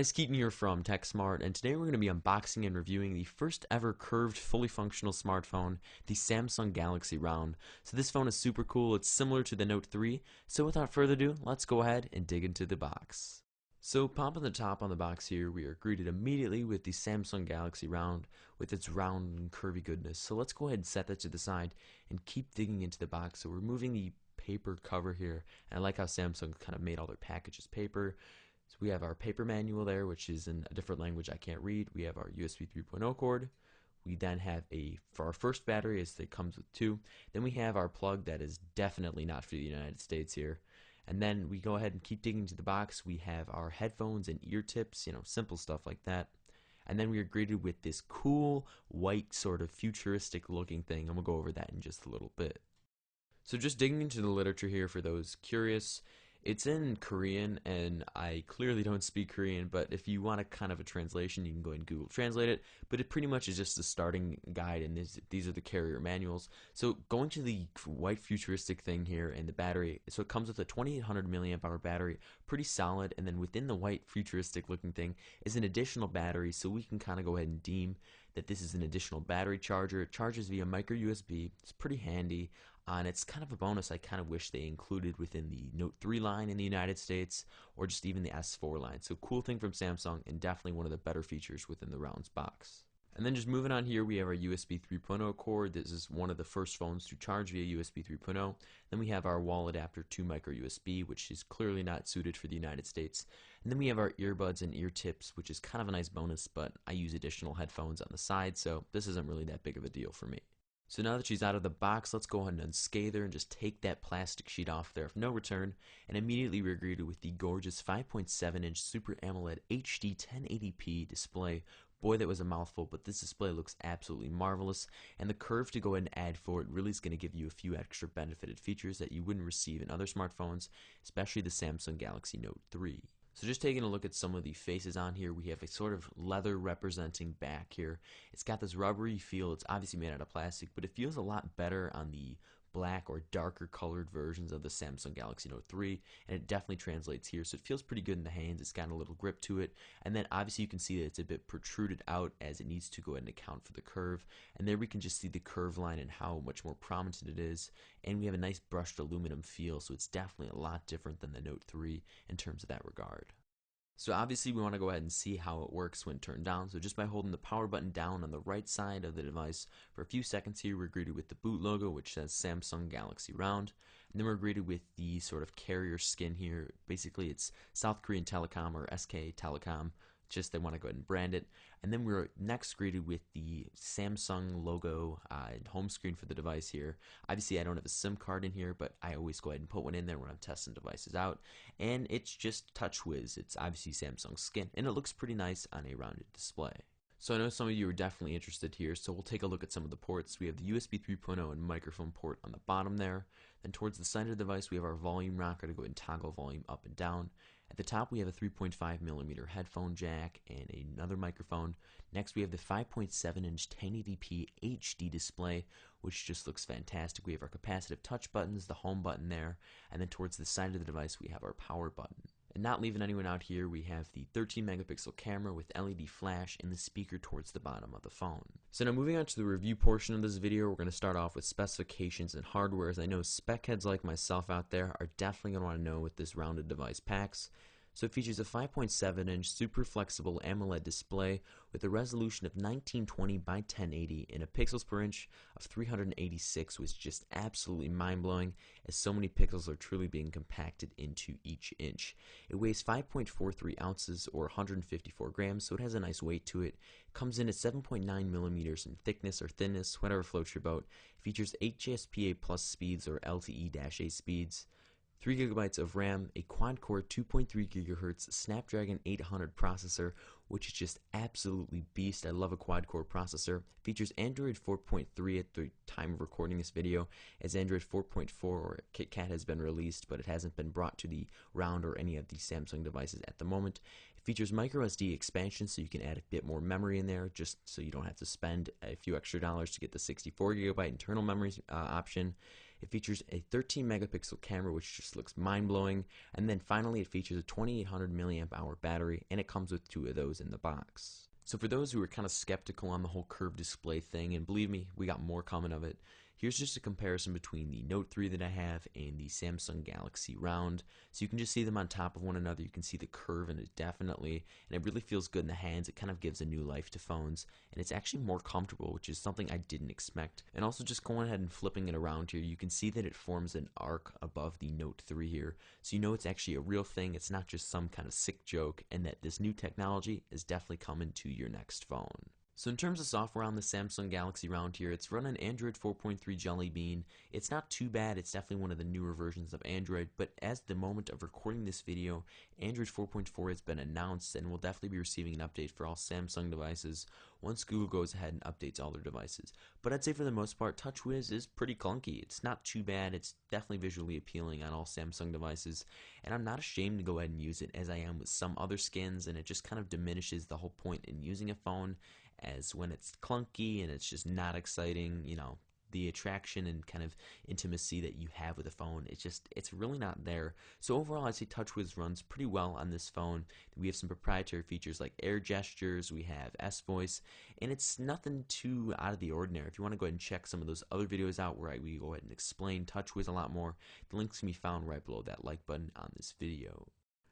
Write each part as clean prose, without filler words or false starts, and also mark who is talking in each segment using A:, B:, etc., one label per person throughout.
A: guys, Keaton here from TechSmart, and today we're going to be unboxing and reviewing the first ever curved, fully functional smartphone, the Samsung Galaxy Round. So this phone is super cool, it's similar to the Note 3, so without further ado, let's go ahead and dig into the box. So popping the top on the box here, we are greeted immediately with the Samsung Galaxy Round with its round and curvy goodness. So let's go ahead and set that to the side and keep digging into the box. So we're removing the paper cover here, and I like how Samsung kind of made all their packages paper. So we have our paper manual there, which is in a different language I can't read. We have our USB 3.0 cord. We then have for our first battery, as it comes with two. Then we have our plug that is definitely not for the United States here. And then we go ahead and keep digging into the box. We have our headphones and ear tips, simple stuff like that. And then we are greeted with this cool white sort of futuristic looking thing. And we'll go over that in just a little bit. So just digging into the literature here for those curious, it's in Korean, and I clearly don't speak Korean, but if you want a kind of a translation, you can go ahead and Google Translate it. But it pretty much is just the starting guide, and these are the carrier manuals. So going to the white futuristic thing here and the battery, so it comes with a 2800 milliamp hour battery, pretty solid, and then within the white futuristic looking thing is an additional battery, so we can kind of go ahead and deem that this is an additional battery charger. It charges via micro USB. It's pretty handy. And it's kind of a bonus I kind of wish they included within the Note 3 line in the United States, or just even the S4 line. So cool thing from Samsung, and definitely one of the better features within the Rounds box. And then just moving on here, we have our USB 3.0 cord. This is one of the first phones to charge via USB 3.0. Then we have our wall adapter to micro USB, which is clearly not suited for the United States. And then we have our earbuds and ear tips, which is kind of a nice bonus, but I use additional headphones on the side, so this isn't really that big of a deal for me. So now that she's out of the box, let's go ahead and unscathe her and just take that plastic sheet off there of no return, and immediately we're greeted with the gorgeous 5.7-inch Super AMOLED HD 1080p display. Boy, that was a mouthful, but this display looks absolutely marvelous, and the curve to go ahead and add for it really is going to give you a few extra benefited features that you wouldn't receive in other smartphones, especially the Samsung Galaxy Note 3. So just taking a look at some of the faces on here, we have a sort of leather representing back here. It's got this rubbery feel. It's obviously made out of plastic, but it feels a lot better on the black or darker colored versions of the Samsung Galaxy Note 3, and it definitely translates here, so it feels pretty good in the hands. It's got a little grip to it, and then obviously you can see that it's a bit protruded out as it needs to go ahead and account for the curve, and there we can just see the curve line and how much more prominent it is, and we have a nice brushed aluminum feel, so it's definitely a lot different than the Note 3 in terms of that regard. So obviously we want to go ahead and see how it works when turned down. So just by holding the power button down on the right side of the device for a few seconds here, we're greeted with the boot logo, which says Samsung Galaxy Round. And then we're greeted with the sort of carrier skin here. Basically it's South Korean Telecom, or SK Telecom. Just they want to go ahead and brand it. And then we're next greeted with the Samsung logo and home screen for the device here. Obviously I don't have a SIM card in here, but I always go ahead and put one in there when I'm testing devices out. And it's just TouchWiz. It's obviously Samsung skin, and it looks pretty nice on a rounded display. So I know some of you are definitely interested here, so we'll take a look at some of the ports. We have the USB 3.0 and microphone port on the bottom there. Then towards the side of the device we have our volume rocker to go ahead and toggle volume up and down. At the top we have a 3.5mm headphone jack and another microphone. Next we have the 5.7-inch 1080p HD display, which just looks fantastic. We have our capacitive touch buttons, the home button there, and then towards the side of the device we have our power button. And not leaving anyone out here, we have the 13 megapixel camera with LED flash and the speaker towards the bottom of the phone. So now moving on to the review portion of this video, we're going to start off with specifications and hardware, as I know spec heads like myself out there are definitely going to want to know what this rounded device packs. So it features a 5.7-inch super flexible AMOLED display with a resolution of 1920 by 1080 and a pixels per inch of 386, which is just absolutely mind-blowing, as so many pixels are truly being compacted into each inch. It weighs 5.43 ounces or 154 grams, so it has a nice weight to it. It comes in at 7.9 millimeters in thickness or thinness, whatever floats your boat. It features 8 GSPA plus speeds or LTE-A speeds, 3 gigabytes of RAM, a quad-core 2.3 gigahertz Snapdragon 800 processor, which is just absolutely beast. I love a quad-core processor. Features Android 4.3 at the time of recording this video, as Android 4.4 or KitKat has been released, but it hasn't been brought to the Round or any of the Samsung devices at the moment. It features microSD expansion, so you can add a bit more memory in there, just so you don't have to spend a few extra dollars to get the 64 gigabyte internal memory option. It features a 13 megapixel camera, which just looks mind-blowing, and then finally it features a 2800 milliamp hour battery, and it comes with 2 of those in the box. So for those who are kind of skeptical on the whole curved display thing, and believe me, we got more coming of it, here's just a comparison between the Note 3 that I have and the Samsung Galaxy Round. So you can just see them on top of one another. You can see the curve in it definitely, and it really feels good in the hands. It kind of gives a new life to phones, and it's actually more comfortable, which is something I didn't expect. And also just going ahead and flipping it around here, you can see that it forms an arc above the Note 3 here. So you know it's actually a real thing. It's not just some kind of sick joke, and that this new technology is definitely coming to your next phone. So in terms of software on the Samsung Galaxy Round here, it's running Android 4.3 Jelly Bean. It's not too bad, it's definitely one of the newer versions of Android, but as the moment of recording this video, Android 4.4 has been announced and will definitely be receiving an update for all Samsung devices once Google goes ahead and updates all their devices. But I'd say for the most part, TouchWiz is pretty clunky. It's not too bad, it's definitely visually appealing on all Samsung devices, and I'm not ashamed to go ahead and use it as I am with some other skins, and it just kind of diminishes the whole point in using a phone, as when it's clunky and it's just not exciting, you know, the attraction and kind of intimacy that you have with a phone, it's really not there. So overall, I'd say TouchWiz runs pretty well on this phone. We have some proprietary features like air gestures, we have S-Voice, and it's nothing too out of the ordinary. If you want to go ahead and check some of those other videos out where we go ahead and explain TouchWiz a lot more, the links can be found right below that like button on this video.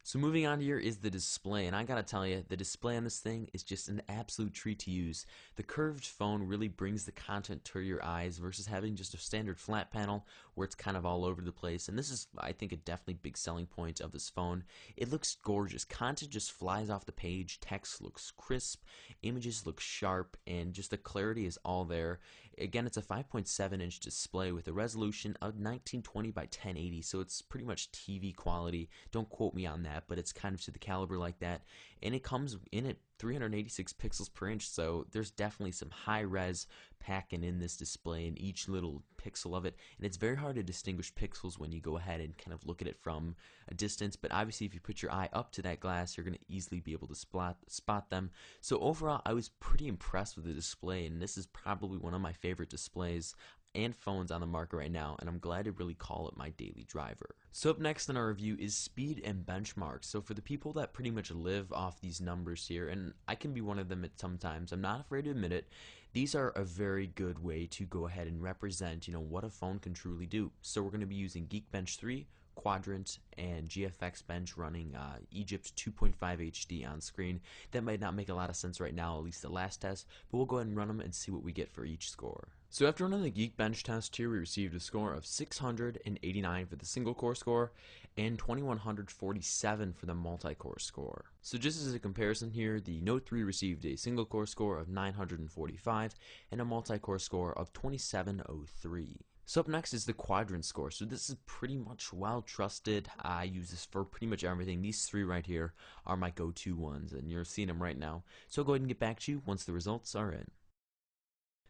A: So moving on here is the display, and I gotta tell you, the display on this thing is just an absolute treat to use. The curved phone really brings the content to your eyes versus having just a standard flat panel where it's kind of all over the place, and this is, I think, a definitely big selling point of this phone. It looks gorgeous. Content just flies off the page, text looks crisp, images look sharp, and just the clarity is all there. Again, it's a 5.7-inch display with a resolution of 1920 by 1080, so it's pretty much TV quality. Don't quote me on that, but it's kind of to the caliber like that. And it comes in at 386 pixels per inch, so there's definitely some high res packing in this display in each little pixel of it, and it's very hard to distinguish pixels when you go ahead and kind of look at it from a distance, but obviously if you put your eye up to that glass, you're going to easily be able to spot them. So overall, I was pretty impressed with the display, and this is probably one of my favorite displays and phones on the market right now, and I'm glad to really call it my daily driver. So up next in our review is speed and benchmarks. So for the people that pretty much live off these numbers here, and I can be one of them at sometimes, I'm not afraid to admit it, these are a very good way to go ahead and represent, you know, what a phone can truly do. So we're going to be using Geekbench 3, Quadrant, and GFX Bench running Egypt 2.5 HD on screen. That might not make a lot of sense right now, at least the last test, but we'll go ahead and run them and see what we get for each score. So after running the Geekbench test here, we received a score of 689 for the single core score and 2147 for the multi-core score. So just as a comparison here, the Note 3 received a single core score of 945 and a multi-core score of 2703. So up next is the Quadrant score. So this is pretty much well trusted. I use this for pretty much everything. These 3 right here are my go-to ones, and you're seeing them right now. So I'll go ahead and get back to you once the results are in.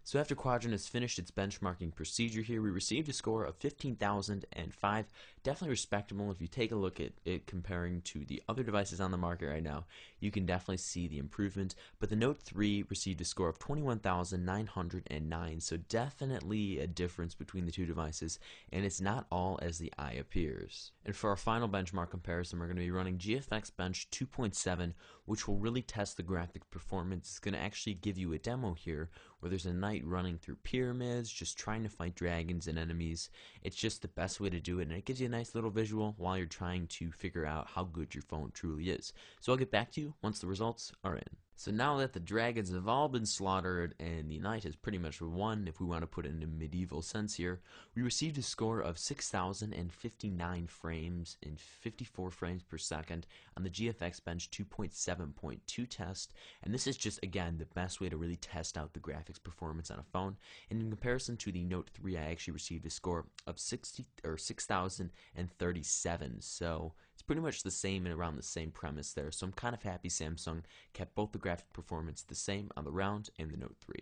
A: So after Quadrant has finished its benchmarking procedure here, we received a score of 15,005. Definitely respectable. If you take a look at it comparing to the other devices on the market right now, you can definitely see the improvement. But the Note 3 received a score of 21,909, so definitely a difference between the two devices, and it's not all as the eye appears. And for our final benchmark comparison, we're going to be running GFX Bench 2.7, which will really test the graphic performance. It's going to actually give you a demo here where there's a knight running through pyramids, just trying to fight dragons and enemies. It's just the best way to do it, and it gives you a nice little visual while you're trying to figure out how good your phone truly is. So I'll get back to you once the results are in. So now that the dragons have all been slaughtered and the knight has pretty much won, if we want to put it in a medieval sense here, we received a score of 6,059 frames and 54 frames per second on the GFX Bench 2.7.2 test, and this is just, again, the best way to really test out the graphics performance on a phone. And in comparison to the Note 3, I actually received a score of 6,037, so it's pretty much the same and around the same premise there. So I'm kind of happy Samsung kept both the graphic performance the same on the Round and the Note 3.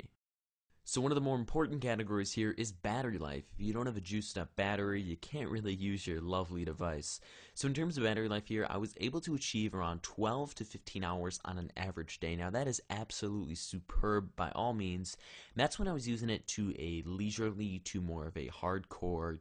A: So one of the more important categories here is battery life. If you don't have a juiced up battery, you can't really use your lovely device. So in terms of battery life here, I was able to achieve around 12 to 15 hours on an average day. Now that is absolutely superb by all means. And that's when I was using it to a leisurely to more of a hardcore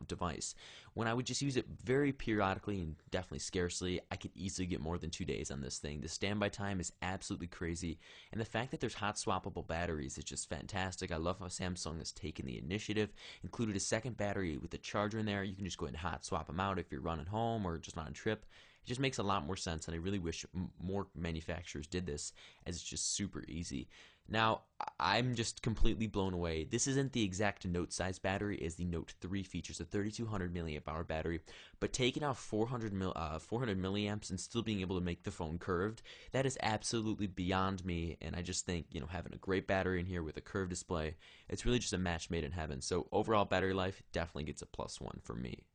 A: device. When I would just use it very periodically and definitely scarcely, I could easily get more than 2 days on this thing. The standby time is absolutely crazy, and the fact that there's hot swappable batteries is just fantastic. I love how Samsung has taken the initiative, included a second battery with a charger in there. You can just go ahead and hot swap them out if you're running home or just on a trip. It just makes a lot more sense, and I really wish more manufacturers did this, as it's just super easy. Now, I'm just completely blown away. This isn't the exact Note size battery as the Note 3 features a 3200 milliamp hour battery, but taking out 400 milliamps and still being able to make the phone curved, that is absolutely beyond me. And I just think, having a great battery in here with a curved display, it's really just a match made in heaven. So overall battery life definitely gets a +1 for me.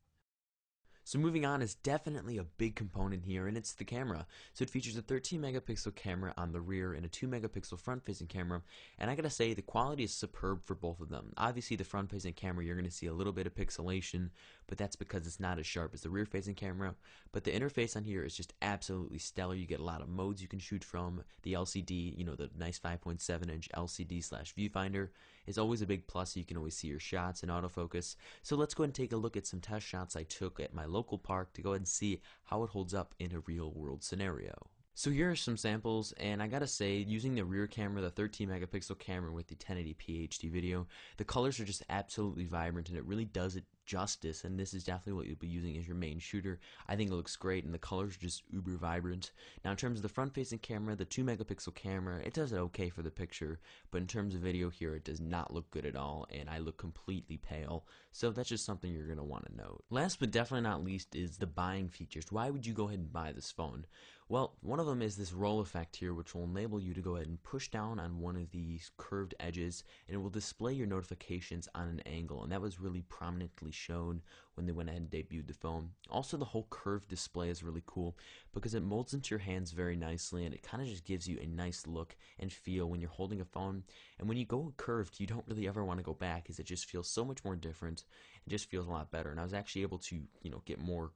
A: So moving on is definitely a big component here, and it's the camera. So it features a 13 megapixel camera on the rear and a 2 megapixel front facing camera, and I gotta say the quality is superb for both of them. Obviously the front facing camera you're gonna see a little bit of pixelation, but that's because it's not as sharp as the rear facing camera. But the interface on here is just absolutely stellar. You get a lot of modes you can shoot from. The LCD, the nice 5.7 inch LCD / viewfinder is always a big plus. You can always see your shots in autofocus. So let's go ahead and take a look at some test shots I took at my local park to go ahead and see how it holds up in a real world scenario. So here are some samples, and I gotta say, using the rear camera, the 13 megapixel camera with the 1080p HD video, the colors are just absolutely vibrant, and it really does it justice, and this is definitely what you'll be using as your main shooter. I think it looks great, and the colors are just uber vibrant. Now in terms of the front facing camera, the 2 megapixel camera, it does it okay for the picture, but in terms of video here, it does not look good at all, and I look completely pale, so that's just something you're going to want to note. Last but definitely not least is the buying features. Why would you go ahead and buy this phone? Well, one of them is this roll effect here, which will enable you to go ahead and push down on one of these curved edges, and it will display your notifications on an angle, and that was really prominently shown when they went ahead and debuted the phone. Also, the whole curved display is really cool because it molds into your hands very nicely, and it kind of just gives you a nice look and feel when you're holding a phone. And when you go curved, you don't really ever want to go back, because it just feels so much more different. It just feels a lot better, and I was actually able to get more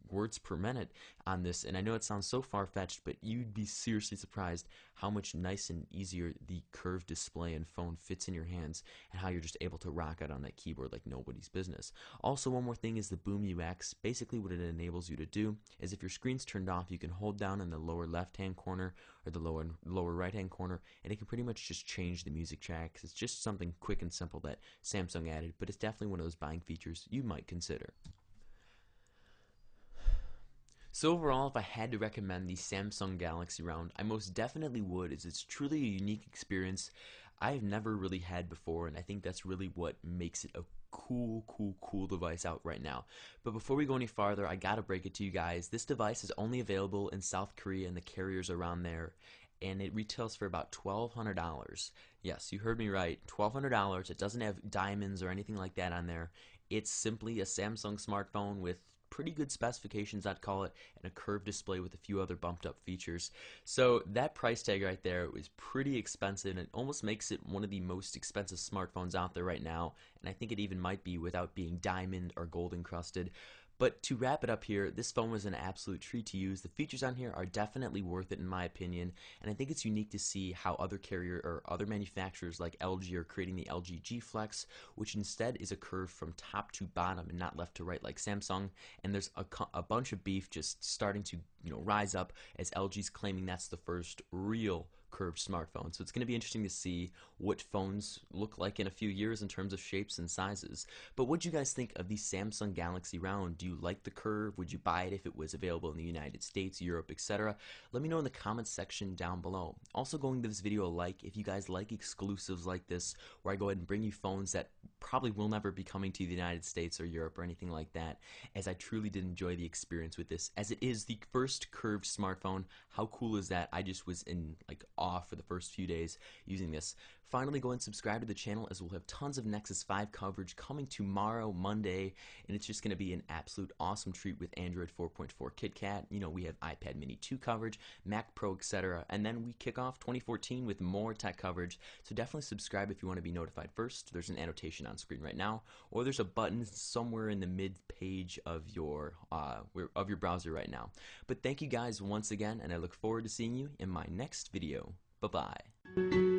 A: words per minute on this, and I know it sounds so far-fetched, but you'd be seriously surprised how much nice and easier the curved display and phone fits in your hands, and how you're just able to rock out on that keyboard like nobody's business. Also, one more thing is the Boom UX. Basically what it enables you to do is if your screen's turned off, you can hold down in the lower left-hand corner or the lower right-hand corner, and it can pretty much just change the music tracks. It's just something quick and simple that Samsung added, but it's definitely one of those buying features you might consider. So overall, if I had to recommend the Samsung Galaxy Round, I most definitely would, as it's truly a unique experience I've never really had before, and I think that's really what makes it a cool device out right now. But before we go any farther, I gotta break it to you guys. This device is only available in South Korea and the carriers around there, and it retails for about $1,200. Yes, you heard me right, $1,200. It doesn't have diamonds or anything like that on there. It's simply a Samsung smartphone with pretty good specifications, I'd call it, and a curved display with a few other bumped up features. So that price tag right there is pretty expensive, and it almost makes it one of the most expensive smartphones out there right now, and I think it even might be without being diamond or gold encrusted. But to wrap it up here, this phone was an absolute treat to use. The features on here are definitely worth it in my opinion, and I think it's unique to see how other manufacturers like LG are creating the LG G Flex, which instead is a curve from top to bottom and not left to right like Samsung. And there's a bunch of beef just starting to rise up as LG's claiming that's the first real curved smartphone. So it's going to be interesting to see what phones look like in a few years in terms of shapes and sizes. But what do you guys think of the Samsung Galaxy Round? Do you like the curve? Would you buy it if it was available in the United States, Europe, etc.? Let me know in the comments section down below. Also, go and give this video a like if you guys like exclusives like this, where I go ahead and bring you phones that probably will never be coming to the United States or Europe or anything like that, as I truly did enjoy the experience with this, as it is the first curved smartphone. How cool is that? I just was in awe for the first few days using this. Finally, go and subscribe to the channel, as we'll have tons of Nexus 5 coverage coming tomorrow, Monday, and it's just going to be an absolute awesome treat with Android 4.4 KitKat. We have iPad Mini 2 coverage, Mac Pro, etc., and then we kick off 2014 with more tech coverage, so definitely subscribe if you want to be notified first. There's an annotation on screen right now, or there's a button somewhere in the mid page of your browser right now. But thank you guys once again, and I look forward to seeing you in my next video. Bye-bye.